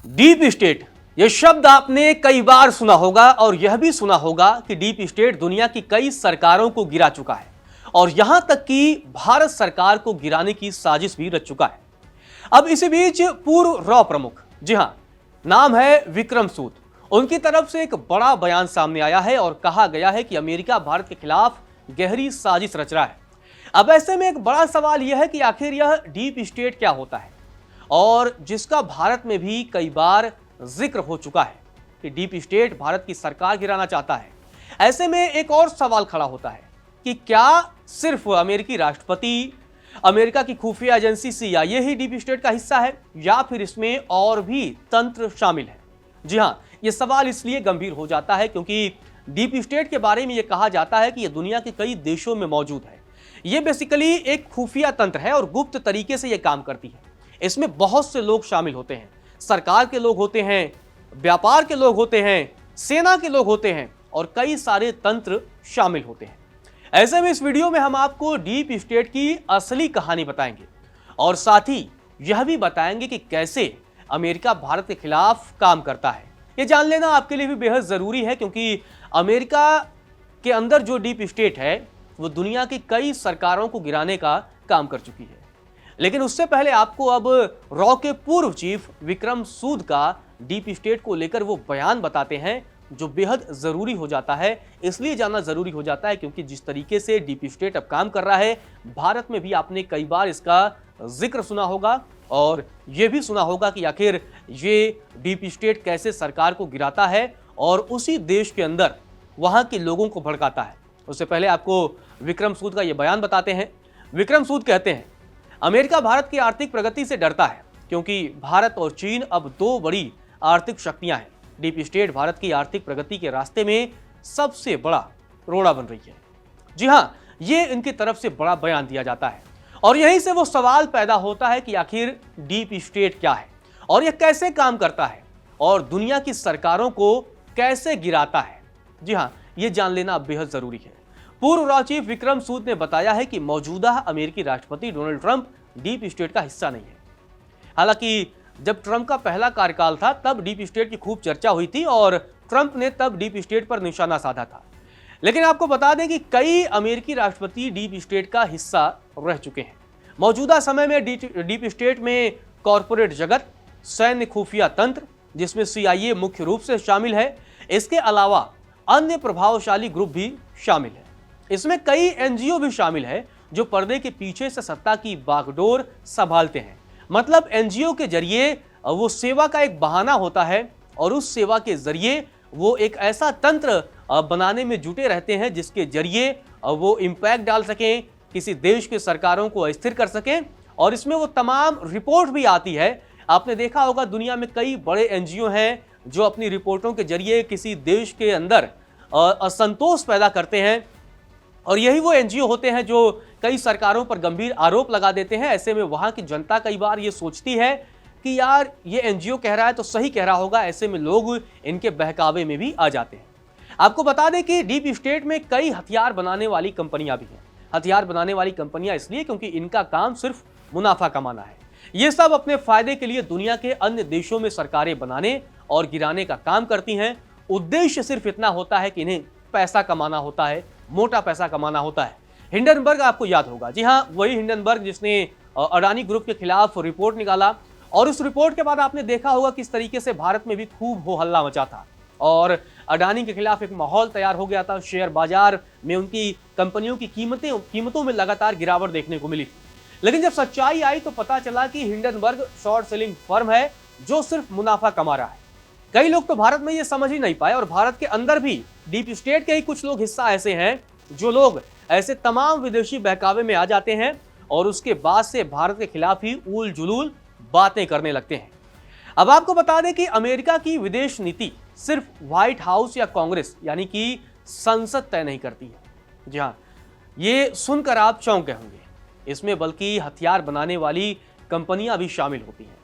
Deep state, यह शब्द आपने कई बार सुना होगा और यह भी सुना होगा कि डीप स्टेट दुनिया की कई सरकारों को गिरा चुका है और यहां तक कि भारत सरकार को गिराने की साजिश भी रच चुका है। अब इसी बीच पूर्व रॉ प्रमुख, जी हां, नाम है विक्रम सूद, उनकी तरफ से एक बड़ा बयान सामने आया है और कहा गया है कि अमेरिका भारत के खिलाफ गहरी साजिश रच रहा है। अब ऐसे में एक बड़ा सवाल यह है कि आखिर यह डीप स्टेट क्या होता है, और जिसका भारत में भी कई बार जिक्र हो चुका है कि डीप स्टेट भारत की सरकार गिराना चाहता है। ऐसे में एक और सवाल खड़ा होता है कि क्या सिर्फ अमेरिकी राष्ट्रपति, अमेरिका की खुफिया एजेंसी CIA ही डीप स्टेट का हिस्सा है या फिर इसमें और भी तंत्र शामिल है। जी हां, यह सवाल इसलिए गंभीर हो जाता है क्योंकि डीप स्टेट के बारे में यह कहा जाता है कि यह दुनिया के कई देशों में मौजूद है। यह बेसिकली एक खुफिया तंत्र है और गुप्त तरीके से यह काम करती है। इसमें बहुत से लोग शामिल होते हैं, सरकार के लोग होते हैं, व्यापार के लोग होते हैं, सेना के लोग होते हैं और कई सारे तंत्र शामिल होते हैं। ऐसे में इस वीडियो में हम आपको डीप स्टेट की असली कहानी बताएंगे और साथ ही यह भी बताएंगे कि कैसे अमेरिका भारत के खिलाफ काम करता है। यह जान लेना आपके लिए भी बेहद जरूरी है क्योंकि अमेरिका के अंदर जो डीप स्टेट है वो दुनिया की कई सरकारों को गिराने का काम कर चुकी है। लेकिन उससे पहले आपको अब रॉ के पूर्व चीफ विक्रम सूद का डीप स्टेट को लेकर वो बयान बताते हैं जो बेहद जरूरी हो जाता है। इसलिए जानना जरूरी हो जाता है क्योंकि जिस तरीके से डीप स्टेट अब काम कर रहा है, भारत में भी आपने कई बार इसका जिक्र सुना होगा और यह भी सुना होगा कि आखिर ये डीप स्टेट कैसे सरकार को गिराता है और उसी देश के अंदर वहां के लोगों को भड़काता है। उससे पहले आपको विक्रम सूद का यह बयान बताते हैं। विक्रम सूद कहते हैं, अमेरिका भारत की आर्थिक प्रगति से डरता है क्योंकि भारत और चीन अब दो बड़ी आर्थिक शक्तियां हैं। डीप स्टेट भारत की आर्थिक प्रगति के रास्ते में सबसे बड़ा रोड़ा बन रही है। जी हां, ये इनकी तरफ से बड़ा बयान दिया जाता है और यहीं से वो सवाल पैदा होता है कि आखिर डीप स्टेट क्या है और यह कैसे काम करता है और दुनिया की सरकारों को कैसे गिराता है। जी हां, यह जान लेना बेहद जरूरी है। पूर्व रॉ चीफ विक्रम सूद ने बताया है कि मौजूदा अमेरिकी राष्ट्रपति डोनाल्ड ट्रंप डीप स्टेट का हिस्सा नहीं है। हालांकि जब ट्रंप का पहला कार्यकाल था तब डीप स्टेट की खूब चर्चा हुई थी और ट्रंप ने तब डीप स्टेट पर निशाना साधा था। लेकिन आपको बता दें कि कई अमेरिकी राष्ट्रपति डीप स्टेट का हिस्सा रह चुके हैं। मौजूदा समय में डीप स्टेट में कॉरपोरेट जगत, सैन्य खुफिया तंत्र जिसमें CIA मुख्य रूप से शामिल है, इसके अलावा अन्य प्रभावशाली ग्रुप भी शामिल है। इसमें कई NGO भी शामिल है जो पर्दे के पीछे से सत्ता की बागडोर संभालते हैं। मतलब NGO के जरिए वो सेवा का एक बहाना होता है और उस सेवा के जरिए वो एक ऐसा तंत्र बनाने में जुटे रहते हैं जिसके जरिए वो इम्पैक्ट डाल सकें, किसी देश के सरकारों को अस्थिर कर सकें। और इसमें वो तमाम रिपोर्ट भी आती है। आपने देखा होगा दुनिया में कई बड़े NGO हैं जो अपनी रिपोर्टों के जरिए किसी देश के अंदर असंतोष पैदा करते हैं और यही वो NGO होते हैं जो कई सरकारों पर गंभीर आरोप लगा देते हैं। ऐसे में वहां की जनता कई बार ये सोचती है कि यार ये NGO कह रहा है तो सही कह रहा होगा। ऐसे में लोग इनके बहकावे में भी आ जाते हैं। आपको बता दें कि डीप स्टेट में कई हथियार बनाने वाली कंपनियां भी हैं। हथियार बनाने वाली कंपनियां इसलिए क्योंकि इनका काम सिर्फ मुनाफा कमाना है। ये सब अपने फायदे के लिए दुनिया के अन्य देशों में सरकारें बनाने और गिराने का काम करती हैं। उद्देश्य सिर्फ इतना होता है कि इन्हें पैसा कमाना होता है, मोटा पैसा कमाना होता है। हिंडनबर्ग आपको याद होगा, जी हाँ, वही हिंडनबर्ग जिसने अडानी ग्रुप के खिलाफ रिपोर्ट निकाला और उस रिपोर्ट के बाद आपने देखा होगा किस तरीके से भारत में भी खूब हो हल्ला मचा था और अडानी के खिलाफ एक माहौल तैयार हो गया था। शेयर बाजार में उनकी कंपनियों की कीमतों में लगातार गिरावट देखने को मिली। लेकिन जब सच्चाई आई तो पता चला कि हिंडनबर्ग शॉर्ट सेलिंग फर्म है जो सिर्फ मुनाफा कमा रहा है। कई लोग तो भारत में ये समझ ही नहीं पाए और भारत के अंदर भी डीप स्टेट के ही कुछ लोग हिस्सा ऐसे हैं जो लोग ऐसे तमाम विदेशी बहकावे में आ जाते हैं और उसके बाद से भारत के खिलाफ ही ऊल जुलूल बातें करने लगते हैं। अब आपको बता दें कि अमेरिका की विदेश नीति सिर्फ व्हाइट हाउस या कांग्रेस यानी कि संसद तय नहीं करती है। जी हाँ, ये सुनकर आप चौंक गए होंगे। इसमें बल्कि हथियार बनाने वाली कंपनियां भी शामिल होती हैं।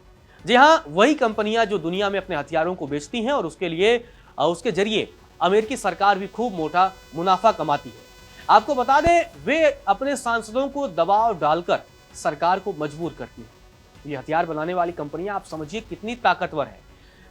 जी हाँ, वही कंपनियां जो दुनिया में अपने हथियारों को बेचती हैं और उसके जरिए अमेरिकी सरकार भी खूब मोटा मुनाफा कमाती है। आपको बता दें, वे अपने सांसदों को दबाव डालकर सरकार को मजबूर करती है। ये हथियार बनाने वाली कंपनियां आप समझिए कितनी ताकतवर है।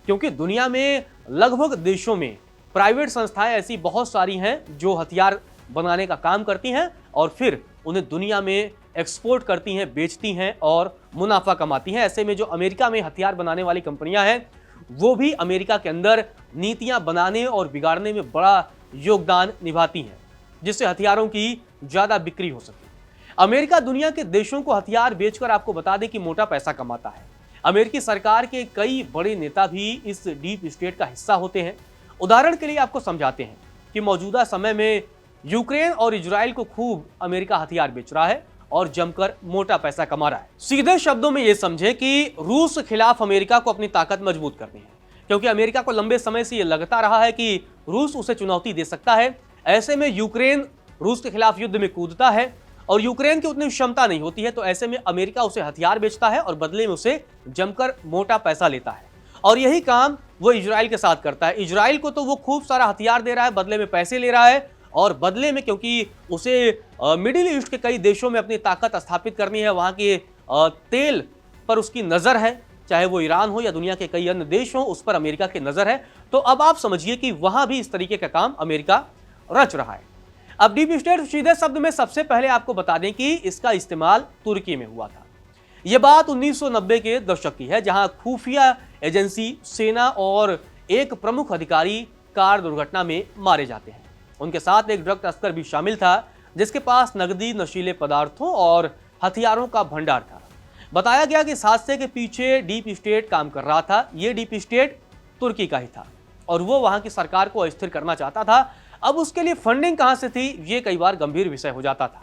क्योंकि दुनिया में लगभग देशों में प्राइवेट संस्थाएं ऐसी बहुत सारी हैं जो हथियार बनाने का काम करती हैं और फिर उन्हें दुनिया में एक्सपोर्ट करती हैं, बेचती हैं और मुनाफा कमाती हैं। ऐसे में जो अमेरिका में हथियार बनाने वाली कंपनियां हैं वो भी अमेरिका के अंदर नीतियां बनाने और बिगाड़ने में बड़ा योगदान निभाती हैं, जिससे हथियारों की ज्यादा बिक्री हो सके। अमेरिका दुनिया के देशों को हथियार बेचकर आपको बता दें कि मोटा पैसा कमाता है। अमेरिकी सरकार के कई बड़े नेता भी इस डीप स्टेट का हिस्सा होते हैं। उदाहरण के लिए आपको समझाते हैं कि मौजूदा समय में यूक्रेन और इजराइल को खूब अमेरिका हथियार बेच रहा है और जमकर मोटा पैसा कमा रहा है। सीधे शब्दों में यह समझे कि रूस के खिलाफ अमेरिका को अपनी ताकत मजबूत करनी है, क्योंकि अमेरिका को लंबे समय से यह लगता रहा है कि रूस उसे चुनौती दे सकता है। ऐसे में यूक्रेन रूस के खिलाफ युद्ध में कूदता है और यूक्रेन की उतनी क्षमता नहीं होती है, तो ऐसे में अमेरिका उसे हथियार बेचता है और बदले में उसे जमकर मोटा पैसा लेता है। और यही काम वो इजराइल के साथ करता है। इजराइल को तो वो खूब सारा हथियार दे रहा है, बदले में पैसे ले रहा है और बदले में क्योंकि उसे मिडिल ईस्ट के कई देशों में अपनी ताकत स्थापित करनी है, वहां के तेल पर उसकी नजर है, चाहे वो ईरान हो या दुनिया के कई अन्य देश हो, उस पर अमेरिका की नजर है। तो अब आप समझिए कि वहां भी इस तरीके का काम अमेरिका रच रहा है। अब डीप स्टेट सीधे शब्द में सबसे पहले आपको बता दें कि इसका इस्तेमाल तुर्की में हुआ था। यह बात 1990 के दशक की है, जहां खुफिया एजेंसी, सेना और एक प्रमुख अधिकारी कार दुर्घटना में मारे जाते हैं। उनके साथ एक ड्रग तस्कर भी शामिल था, जिसके पास नकदी, नशीले पदार्थों और हथियारों का भंडार था। बताया गया कि इस हादसे के पीछे डीप स्टेट काम कर रहा था। यह डीप स्टेट तुर्की का ही था और वो वहां की सरकार को अस्थिर करना चाहता था। अब उसके लिए फंडिंग कहां से थी, ये कई बार गंभीर विषय हो जाता था।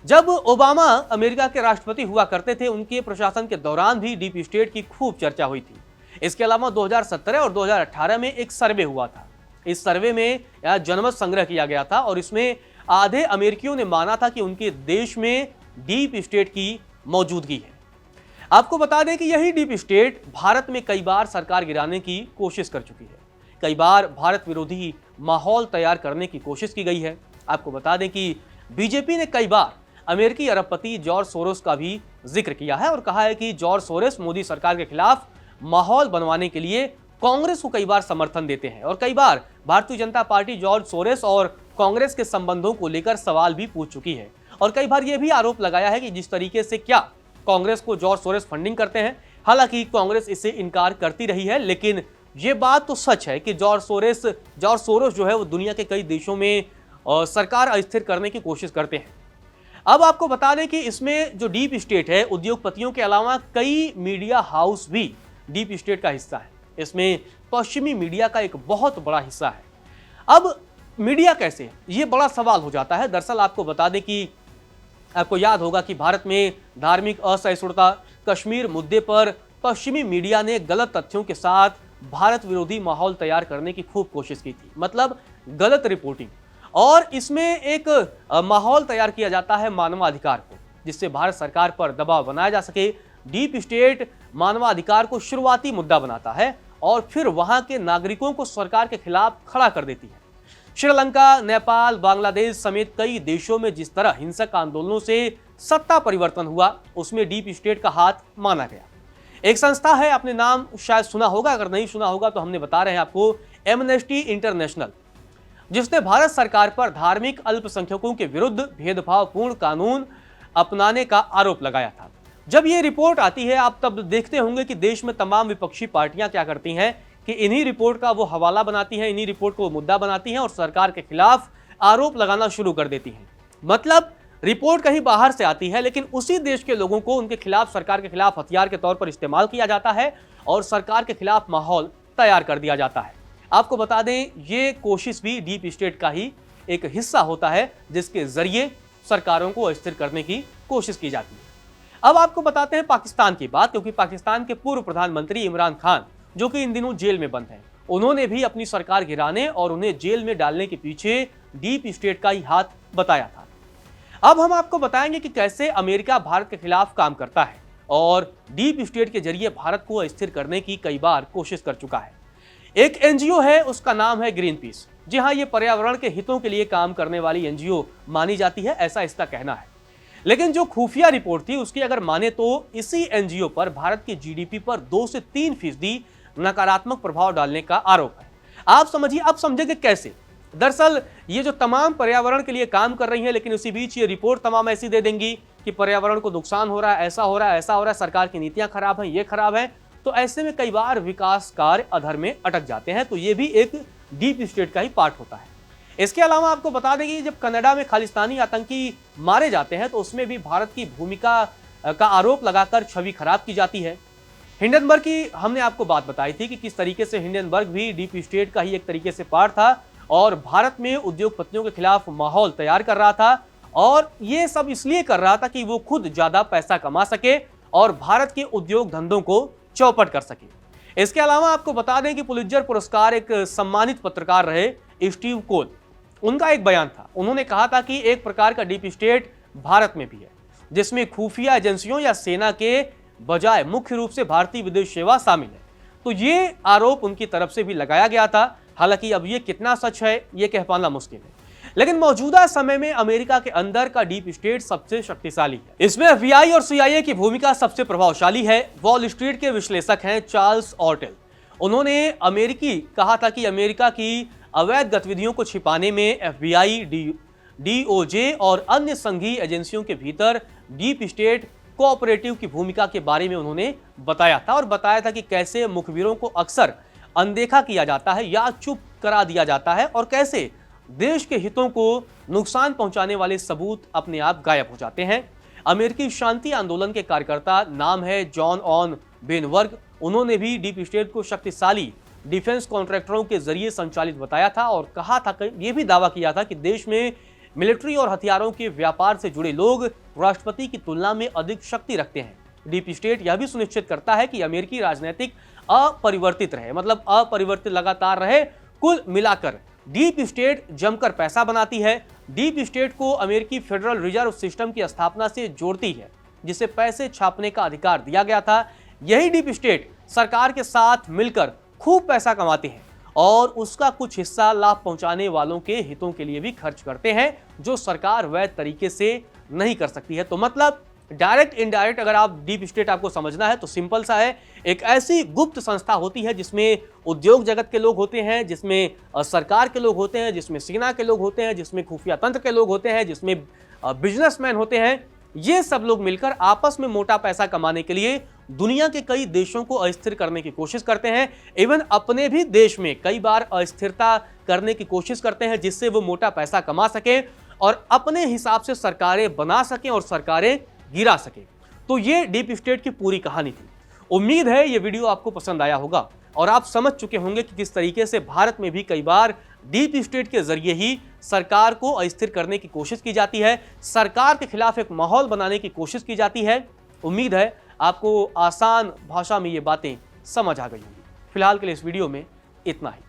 जब ओबामा अमेरिका के राष्ट्रपति हुआ करते थे, उनके प्रशासन के दौरान भी डीप स्टेट की खूब चर्चा हुई थी। इसके अलावा 2017 और 2018 में एक सर्वे हुआ था। इस सर्वे में जनमत संग्रह किया गया था और इसमें आधे अमेरिकियों ने माना था कि उनके देश में डीप स्टेट की मौजूदगी है। आपको बता दें कि यही डीप स्टेट भारत में कई बार सरकार गिराने की कोशिश कर चुकी है। कई बार भारत विरोधी माहौल तैयार करने की कोशिश की गई है। आपको बता दें कि बीजेपी ने कई बार अमेरिकी अरबपति जॉर्ज सोरोस का भी जिक्र किया है और कहा है कि जॉर्ज सोरोस मोदी सरकार के खिलाफ माहौल बनवाने के लिए कांग्रेस को कई बार समर्थन देते हैं और कई बार Bharatiya Janata party George Soros और कांग्रेस के संबंधों को लेकर सवाल भी पूछ चुकी है और कई बार यह भी आरोप लगाया है कि जिस तरीके से क्या कांग्रेस को जॉर्ज सोरोस फंडिंग करते हैं, हालांकि कांग्रेस इससे इनकार करती रही है, लेकिन यह बात तो सच है कि जॉर्ज सोरोस जो है वो दुनिया के कई देशों में सरकार अस्थिर करने की कोशिश करते हैं। अब आपको बता दें कि इसमें जो डीप स्टेट है, उद्योगपतियों के अलावा कई मीडिया हाउस भी डीप स्टेट का हिस्सा है। इसमें पश्चिमी मीडिया का एक बहुत बड़ा हिस्सा है। अब मीडिया कैसे, ये बड़ा सवाल हो जाता है। दरअसल आपको बता दें कि आपको याद होगा कि भारत में धार्मिक असहिष्णुता, कश्मीर मुद्दे पर पश्चिमी मीडिया ने गलत तथ्यों के साथ भारत विरोधी माहौल तैयार करने की खूब कोशिश की थी, मतलब गलत रिपोर्टिंग। और इसमें एक माहौल तैयार किया जाता है मानवाधिकार को, जिससे भारत सरकार पर दबाव बनाया जा सके। डीप स्टेट मानवाधिकार को शुरुआती मुद्दा बनाता है और फिर वहां के नागरिकों को सरकार के खिलाफ खड़ा कर देती है। श्रीलंका, नेपाल, बांग्लादेश समेत कई देशों में जिस तरह हिंसक आंदोलनों से सत्ता परिवर्तन हुआ, उसमें डीप स्टेट का हाथ माना गया। एक संस्था है, आपने नाम शायद सुना होगा, अगर नहीं सुना होगा तो हमने बता रहे हैं आपको, एमनेस्टी इंटरनेशनल, जिसने भारत सरकार पर धार्मिक अल्पसंख्यकों के विरुद्ध भेदभावपूर्ण कानून अपनाने का आरोप लगाया था। जब ये रिपोर्ट आती है, आप तब देखते होंगे कि देश में तमाम विपक्षी पार्टियां क्या करती हैं कि इन्हीं रिपोर्ट का वो हवाला बनाती हैं, इन्हीं रिपोर्ट को मुद्दा बनाती हैं और सरकार के खिलाफ आरोप लगाना शुरू कर देती हैं। मतलब रिपोर्ट कहीं बाहर से आती है, लेकिन उसी देश के लोगों को उनके खिलाफ, सरकार के खिलाफ हथियार के तौर पर इस्तेमाल किया जाता है और सरकार के खिलाफ माहौल तैयार कर दिया जाता है। आपको बता दें, ये कोशिश भी डीप स्टेट का ही एक हिस्सा होता है, जिसके जरिए सरकारों को अस्थिर करने की कोशिश की जाती है। अब आपको बताते हैं पाकिस्तान की बात, क्योंकि पाकिस्तान के पूर्व प्रधानमंत्री इमरान खान, जो कि इन दिनों जेल में बंद हैं, उन्होंने भी अपनी सरकार गिराने और उन्हें जेल में डालने के पीछे डीप स्टेट का ही हाथ बताया था। अब हम आपको बताएंगे कि कैसे अमेरिका भारत के खिलाफ काम करता है और डीप स्टेट के जरिए भारत को अस्थिर करने की कई बार कोशिश कर चुका है। एक एनजीओ है, उसका नाम है ग्रीन पीस। जी हाँ, ये पर्यावरण के हितों के लिए काम करने वाली एनजीओ मानी जाती है, ऐसा इसका कहना है। लेकिन जो खुफिया रिपोर्ट थी, उसकी अगर माने तो इसी एनजीओ पर भारत की जीडीपी पर 2 से 3% नकारात्मक प्रभाव डालने का आरोप है। आप समझिए, अब समझेंगे कैसे। दरअसल ये जो तमाम पर्यावरण के लिए काम कर रही हैं, लेकिन उसी बीच ये रिपोर्ट तमाम ऐसी दे देंगी कि पर्यावरण को नुकसान हो रहा है, ऐसा हो रहा है, ऐसा हो रहा है, सरकार की नीतियां खराब हैं, ये खराब है। तो ऐसे में कई बार विकास कार्य अधर में अटक जाते हैं। तो ये भी एक डीप स्टेट का ही पार्ट होता है। इसके अलावा आपको बता दें कि जब कनाडा में खालिस्तानी आतंकी मारे जाते हैं तो उसमें भी भारत की भूमिका का आरोप लगाकर छवि खराब की जाती है। हिंडनबर्ग की हमने आपको बात बताई थी कि किस तरीके से हिंडनबर्ग भी डीप स्टेट का ही एक तरीके से पार्ट था और भारत में उद्योगपतियों के खिलाफ माहौल तैयार कर रहा था, और ये सब इसलिए कर रहा था कि वो खुद ज्यादा पैसा कमा सके और भारत के उद्योग धंधों को चौपट कर सके। इसके अलावा आपको बता दें कि पुलित्जर पुरस्कार एक सम्मानित पत्रकार रहे स्टीव कोल, उनका एक बयान था। उन्होंने कहा था कि एक प्रकार का डीप स्टेट भारत में भी है, जिसमें खुफिया एजेंसियों या सेना के बजाय मुख्य रूप से भारतीय विदेश सेवा शामिल है। तो ये आरोप उनकी तरफ से भी लगाया गया था। हालांकि अब ये कितना सच है ये कह पाना मुश्किल है, लेकिन मौजूदा समय में अमेरिका के अंदर का डीप स्टेट सबसे शक्तिशाली है। इसमें एफबीआई और सीआईए की भूमिका सबसे प्रभावशाली है। वॉल स्ट्रीट के विश्लेषक हैं चार्ल्स ऑर्टेल। उन्होंने अमेरिकी कहा था कि अमेरिका की अवैध गतिविधियों को छिपाने में एफबीआई, डीओजे और अन्य संघीय एजेंसियों के भीतर डीप स्टेट कोऑपरेटिव की भूमिका के बारे में उन्होंने बताया था, और बताया था कि कैसे मुखबिरों को अक्सर अनदेखा किया जाता है या चुप करा दिया जाता है, और कैसे देश के हितों को नुकसान पहुंचाने वाले सबूत अपने आप गायब हो जाते हैं। अमेरिकी शांति आंदोलन के कार्यकर्ता, नाम है जॉन ऑन बेनवर्ग, उन्होंने भी डीप स्टेट को शक्तिशाली डिफेंस कॉन्ट्रैक्टरों के जरिए संचालित बताया था और कहा था, यह भी दावा किया था कि देश में मिलिट्री और हथियारों के व्यापार से जुड़े लोग राष्ट्रपति की तुलना में अधिक शक्ति रखते हैं। डीप स्टेट यह भी सुनिश्चित करता है कि अमेरिकी राजनीतिक अपरिवर्तित रहे, मतलब अपरिवर्तित लगातार रहे। कुल मिलाकर डीप स्टेट जमकर पैसा बनाती है। डीप स्टेट को अमेरिकी फेडरल रिजर्व सिस्टम की स्थापना से जोड़ती है, जिसे पैसे छापने का अधिकार दिया गया था। यही डीप स्टेट सरकार के साथ मिलकर खूब पैसा कमाते हैं और उसका कुछ हिस्सा लाभ पहुंचाने वालों के हितों के लिए भी खर्च करते हैं, जो सरकार वैध तरीके से नहीं कर सकती है। तो मतलब डायरेक्ट इनडायरेक्ट अगर आप डीप स्टेट आपको समझना है तो सिंपल सा है, एक ऐसी गुप्त संस्था होती है जिसमें उद्योग जगत के लोग होते हैं, जिसमें सरकार के लोग होते हैं, जिसमें सेना के लोग होते हैं, जिसमें खुफिया तंत्र के लोग होते हैं, जिसमें बिजनेसमैन होते हैं। ये सब लोग मिलकर आपस में मोटा पैसा कमाने के लिए दुनिया के कई देशों को अस्थिर करने की कोशिश करते हैं। इवन अपने भी देश में कई बार अस्थिरता करने की कोशिश करते हैं, जिससे वो मोटा पैसा कमा सके और अपने हिसाब से सरकारें बना सकें और सरकारें गिरा सके। तो ये डीप स्टेट की पूरी कहानी थी। उम्मीद है ये वीडियो आपको पसंद आया होगा और आप समझ चुके होंगे कि किस तरीके से भारत में भी कई बार डीप स्टेट के जरिए ही सरकार को अस्थिर करने की कोशिश की जाती है, सरकार के खिलाफ एक माहौल बनाने की कोशिश की जाती है। उम्मीद है आपको आसान भाषा में ये बातें समझ आ गई होंगी। फिलहाल के लिए इस वीडियो में इतना ही।